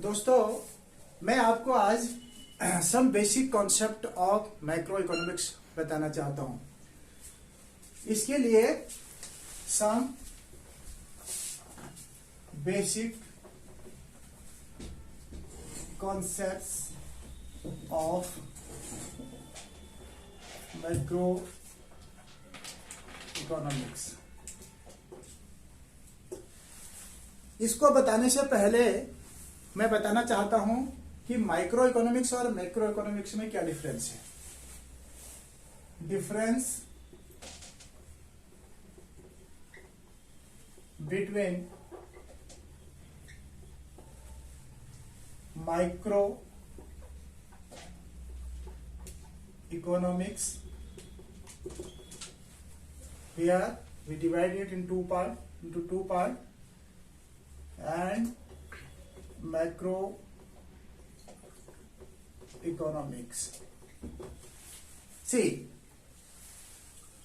दोस्तों, मैं आपको आज some basic concept of macro economics बताना चाहता हूं। इसके लिए some basic concepts of macro economics. इसको बताने से पहले मैं बताना चाहता हूं कि माइक्रो इकोनॉमिक्स और मैक्रो इकोनॉमिक्स में क्या डिफरेंस है। Difference between micro economics, here we divide it into two part, and macro economics. See,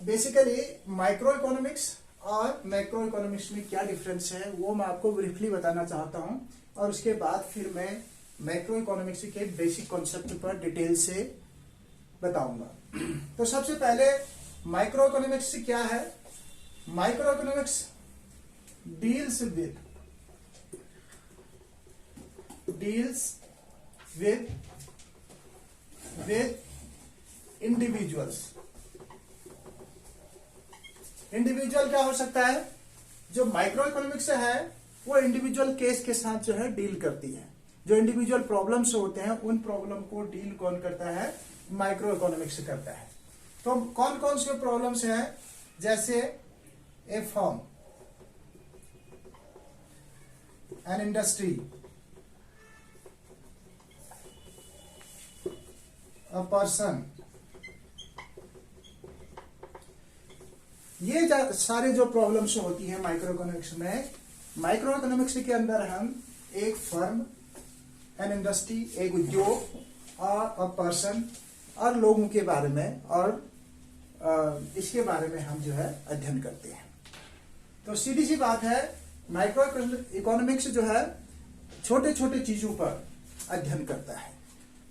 basically micro economics और मैक्रो इकोनॉमिक्स में क्या डिफरेंस है वो मैं आपको ब्रीफली बताना चाहता हूं, और उसके बाद फिर मैं मैक्रो इकोनॉमिक्स के बेसिक कॉन्सेप्ट पर डिटेल से बताऊंगा। तो सबसे पहले माइक्रो इकोनॉमिक्स क्या है। Micro economics deals with individuals. Individual क्या हो सकता है? जो माइक्रो इकोनॉमिक्स है वो इंडिविजुअल केस के साथ जो है डील करती है। जो इंडिविजुअल प्रॉब्लम्स होते हैं उन प्रॉब्लम को डील कौन करता है? माइक्रो इकोनॉमिक्स करता है। तो कौन कौन से प्रॉब्लम्स हैं? जैसे a firm, an industry, a person, ये सारे जो प्रॉब्लम्स होती हैं माइक्रो इकोनॉमिक्स में। माइक्रो इकोनॉमिक्स के अंदर हम एक फर्म, एन इंडस्ट्री, एक उद्योग और अ पर्सन और लोगों के बारे में और इसके बारे में हम जो है अध्ययन करते हैं। तो सीधी सी बात है, माइक्रो इकोनॉमिक्स जो है छोटे छोटे चीजों पर अध्ययन करता है।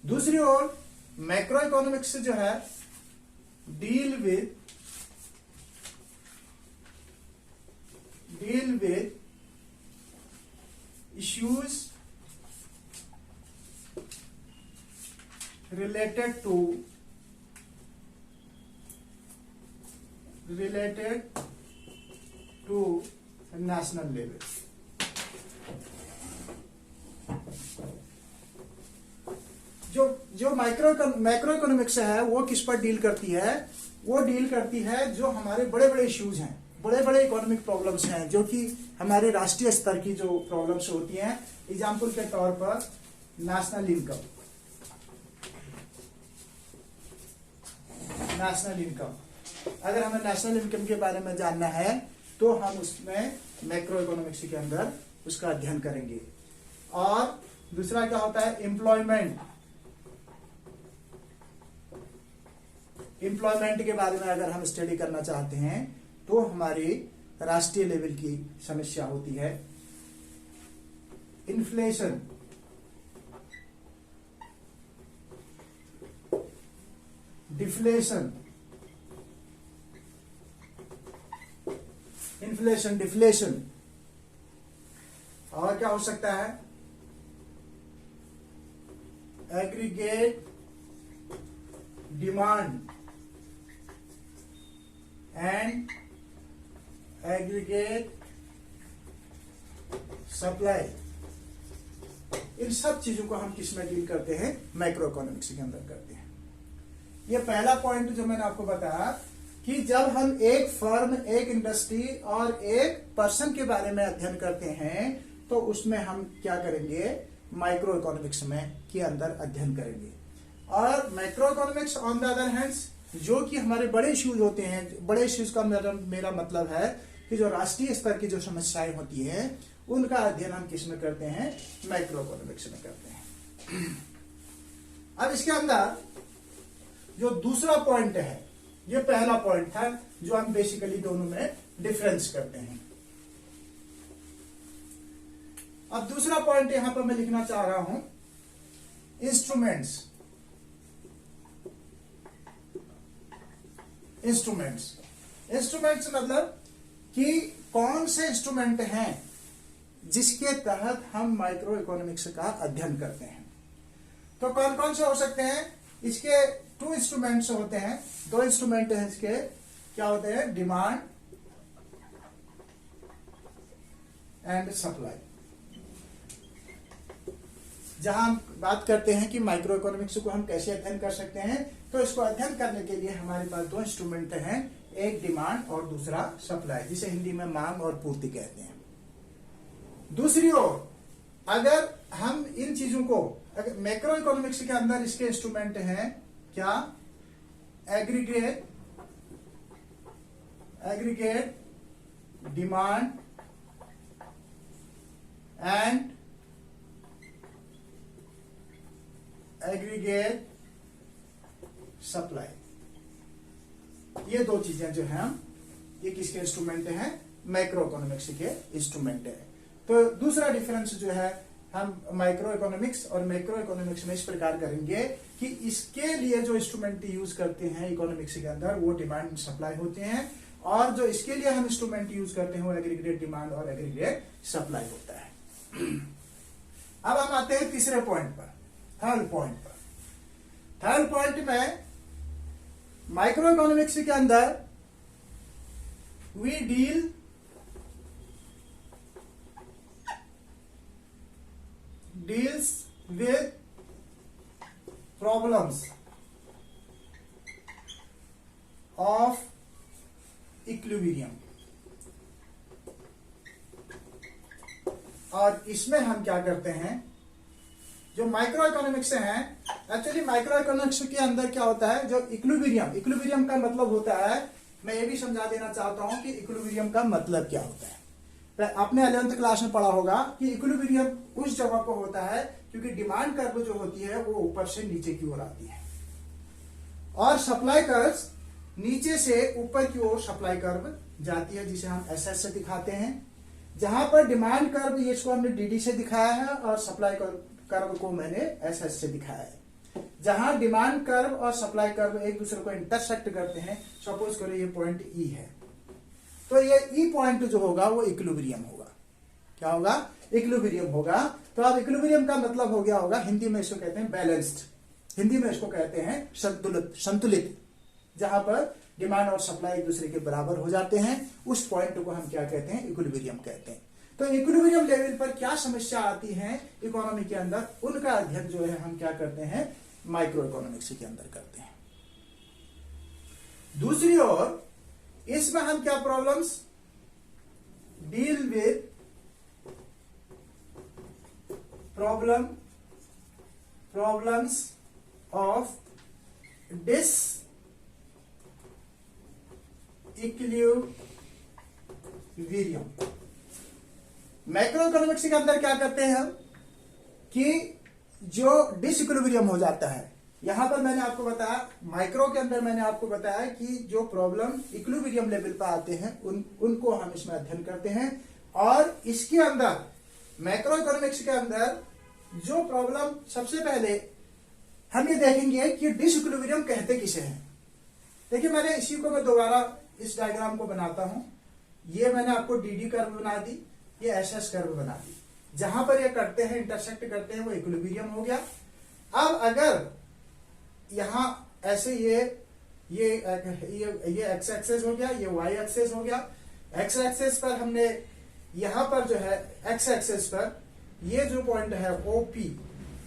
दूसरी ओर मैक्रो इकोनॉमिक्स जो है deal with issues related to national level। जो मैक्रो इकोनॉमिक्स है वो किस पर डील करती है? वो डील करती है जो हमारे बड़े बड़े इश्यूज हैं, बड़े बड़े इकोनॉमिक प्रॉब्लम्स हैं, जो कि हमारे राष्ट्रीय स्तर की जो प्रॉब्लम्स होती हैं। एग्जाम्पल के तौर पर नेशनल इनकम। अगर हमें नेशनल इनकम के बारे में जानना है तो हम उसमें मैक्रो इकोनॉमिक्स के अंदर उसका अध्ययन करेंगे। और दूसरा क्या होता है? एम्प्लॉयमेंट के बारे में अगर हम स्टडी करना चाहते हैं तो हमारी राष्ट्रीय लेवल की समस्या होती है। इन्फ्लेशन, डिफ्लेशन, और क्या हो सकता है? Aggregate demand and aggregate supply. इन सब चीजों को हम किस में डील करते हैं? मैक्रो इकोनॉमिक्स के अंदर करते हैं। ये पहला पॉइंट जो मैंने आपको बताया कि जब हम एक फर्म, एक इंडस्ट्री और एक पर्सन के बारे में अध्ययन करते हैं तो उसमें हम क्या करेंगे? माइक्रो इकोनॉमिक्स में के अंदर अध्ययन करेंगे। और macro economics on the other hands जो कि हमारे बड़े इश्यूज होते हैं, बड़े इश्यूज का मेरा मतलब है कि जो राष्ट्रीय स्तर की जो समस्याएं होती हैं उनका अध्ययन हम किस में करते हैं? मैक्रो इकोनॉमिक्स में करते हैं। अब इसके अंदर जो दूसरा पॉइंट है, ये पहला पॉइंट था जो हम बेसिकली दोनों में डिफरेंस करते हैं। अब दूसरा पॉइंट यहां पर मैं लिखना चाह रहा हूं, इंस्ट्रूमेंट्स। इंस्ट्रूमेंट्स मतलब कि कौन से इंस्ट्रूमेंट हैं जिसके तहत हम माइक्रो इकोनॉमिक्स का अध्ययन करते हैं। तो कौन कौन से हो सकते हैं? इसके 2 इंस्ट्रूमेंट्स होते हैं, 2 इंस्ट्रूमेंट हैं इसके। क्या होते हैं? Demand and supply. जहां हम बात करते हैं कि माइक्रो इकोनॉमिक्स को हम कैसे अध्ययन कर सकते हैं, तो इसको अध्ययन करने के लिए हमारे पास 2 इंस्ट्रूमेंट हैं, एक डिमांड और दूसरा सप्लाई, जिसे हिंदी में मांग और पूर्ति कहते हैं। दूसरी ओर अगर हम इन चीजों को, अगर मैक्रो इकोनॉमिक्स के अंदर इसके इंस्ट्रूमेंट हैं क्या? Aggregate demand and aggregate supply. ये 2 चीजें जो हैं, ये किसके इंस्ट्रूमेंट हैं? मैक्रो इकोनॉमिक्स के इंस्ट्रूमेंट है। तो दूसरा डिफरेंस जो है हम माइक्रो इकोनॉमिक्स और मैक्रो इकोनॉमिक्स में इस प्रकार करेंगे कि इसके लिए जो इंस्ट्रूमेंट यूज करते हैं इकोनॉमिक्स के अंदर वो डिमांड एंड सप्लाई होते हैं, और जो इसके लिए हम इंस्ट्रूमेंट यूज करते हैं वो एग्रीगेट डिमांड और एग्रीगेट सप्लाई होता है। अब हम आते हैं तीसरे पॉइंट पर, थर्ड पॉइंट पर। थर्ड पॉइंट में माइक्रो इकोनॉमिक्स के अंदर we deals with problems of equilibrium। और इसमें हम क्या करते हैं, जो माइक्रो इकोनॉमिक्स है, एक्चुअली माइक्रो इकोनॉमिक्स के अंदर क्या होता है, जो इक्विलिब्रियम का मतलब होता है, मैं ये भी समझा देना चाहता हूं कि इक्विलिब्रियम का मतलब क्या होता है। आपने 11th क्लास में पढ़ा होगा कि इक्विलिब्रियम उस जगह पर होता है क्योंकि डिमांड कर्व जो होती है वो ऊपर से नीचे की ओर आती है, और सप्लाई कर्व नीचे से ऊपर की ओर सप्लाई कर्व जाती है, जिसे हम एसएस से दिखाते हैं। जहां पर डिमांड कर्व, ये इसको हमने डीडी से दिखाया है, और सप्लाई कर्व को मैंने एसएस से दिखाया है। जहां डिमांड कर्व और सप्लाई कर्व एक दूसरे को इंटरसेक्ट करते हैं, सपोज करो ये पॉइंट ई है, तो ये ई पॉइंट जो होगा वो इक्विलिब्रियम होगा। क्या होगा? इक्विलिब्रियम होगा। तो अब इक्विलिब्रियम का मतलब हो गया होगा, हिंदी में इसको कहते हैं बैलेंस्ड, हिंदी में इसको कहते हैं संतुलित। जहां पर डिमांड और सप्लाई एक दूसरे के बराबर हो जाते हैं, उस पॉइंट को हम क्या कहते हैं? इक्विलिब्रियम कहते हैं। तो इक्विलिब्रियम लेवल पर क्या समस्या आती है इकोनॉमी के अंदर, उनका अध्ययन जो है हम क्या करते हैं? माइक्रो इकोनॉमिक्स के अंदर करते हैं। दूसरी ओर इसमें हम क्या problems deal with problems of disequilibrium. Macro economics के अंदर क्या करते हैं हम कि जो डिसइक्विलिब्रियम हो जाता है, यहां पर मैंने आपको बताया, माइक्रो के अंदर मैंने आपको बताया कि जो प्रॉब्लम इक्विलिब्रियम लेवल पर आते हैं उनको हम इसमें अध्ययन करते हैं। और इसके अंदर मैक्रो इकोनॉमिक्स के अंदर जो प्रॉब्लम सबसे पहले हम ये देखेंगे कि डिसइक्विलिब्रियम कहते किसे हैं। देखिए, मैंने इसी को मैं दोबारा इस डायग्राम को बनाता हूं। ये मैंने आपको डीडी कर्व बना दी, ये एसएस कर्व बना दी। जहां पर ये करते हैं, इंटरसेक्ट करते हैं, वो इक्विलिब्रियम हो गया। अब अगर यहां ऐसे ये एक्स एक्सेस हो गया, ये वाई एक्सेस हो गया। एक्स एक्सेस पर हमने यहां पर जो है एक्स एक्सेस पर ये जो पॉइंट है ओपी,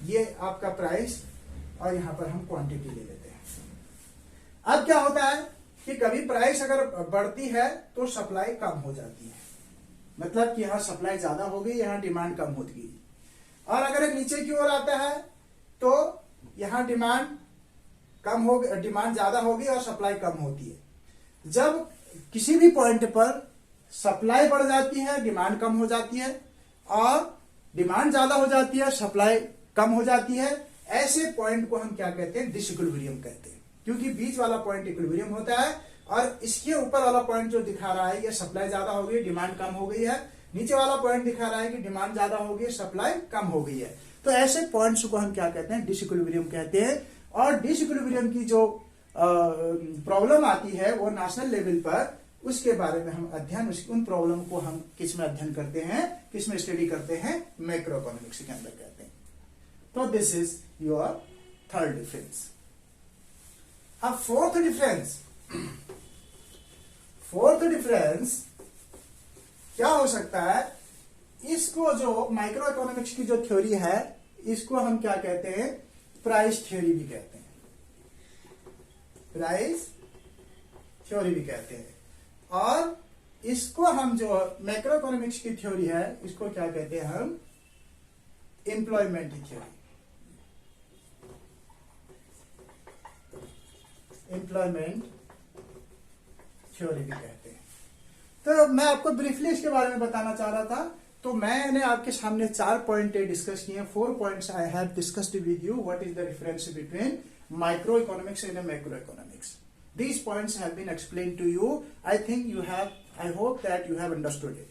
ये आपका प्राइस, और यहां पर हम क्वांटिटी ले लेते हैं। अब क्या होता है कि कभी प्राइस अगर बढ़ती है तो सप्लाई कम हो जाती है, मतलब कि यहां सप्लाई ज्यादा हो गई, यहां डिमांड कम होती गई। और अगर नीचे की ओर आता है तो यहां डिमांड ज्यादा होगी और सप्लाई कम होती है। जब किसी भी पॉइंट पर सप्लाई बढ़ जाती है, डिमांड कम हो जाती है, और डिमांड ज्यादा हो जाती है, सप्लाई कम हो जाती है, ऐसे पॉइंट को हम क्या कहते हैं? डिसइक्विलिब्रियम कहते हैं। क्योंकि बीच वाला पॉइंट इक्विलिब्रियम होता है, और इसके ऊपर वाला पॉइंट जो दिखा रहा है, ये सप्लाई ज्यादा हो गई, डिमांड कम हो गई है, नीचे वाला पॉइंट दिखा रहा है कि डिमांड ज्यादा हो गई, सप्लाई कम हो गई है। तो ऐसे पॉइंट्स को हम क्या कहते हैं, डिसइक्विलिब्रियम कहते हैं। और डिसइक्विलिब्रियम की जो प्रॉब्लम आती है वो नेशनल लेवल पर, उसके बारे में हम अध्ययन, उन प्रॉब्लम को हम किस में अध्ययन करते हैं, किस में स्टडी करते हैं, मैक्रो इकोनॉमिक्स के अंदर करते हैं। तो this is your third difference. अब फोर्थ डिफरेंस क्या हो सकता है, इसको जो माइक्रो इकोनॉमिक्स की जो थ्योरी है, इसको हम क्या कहते हैं, प्राइस थ्योरी भी कहते हैं, प्राइस थ्योरी भी कहते हैं। और इसको हम जो मैक्रो इकोनॉमिक्स की थ्योरी है, इसको क्या कहते हैं हम, एम्प्लॉयमेंट थ्योरी, एम्प्लॉयमेंट थ्योरी भी कहते हैं। तो मैं आपको ब्रीफली इसके बारे में बताना चाह रहा था। तो मैंने आपके सामने 4 पॉइंट डिस्कस किए हैं। 4 points I have discussed with you, what is the difference between micro economics and macro economics. These points have been explained to you. I think you have, I hope that you have understood it.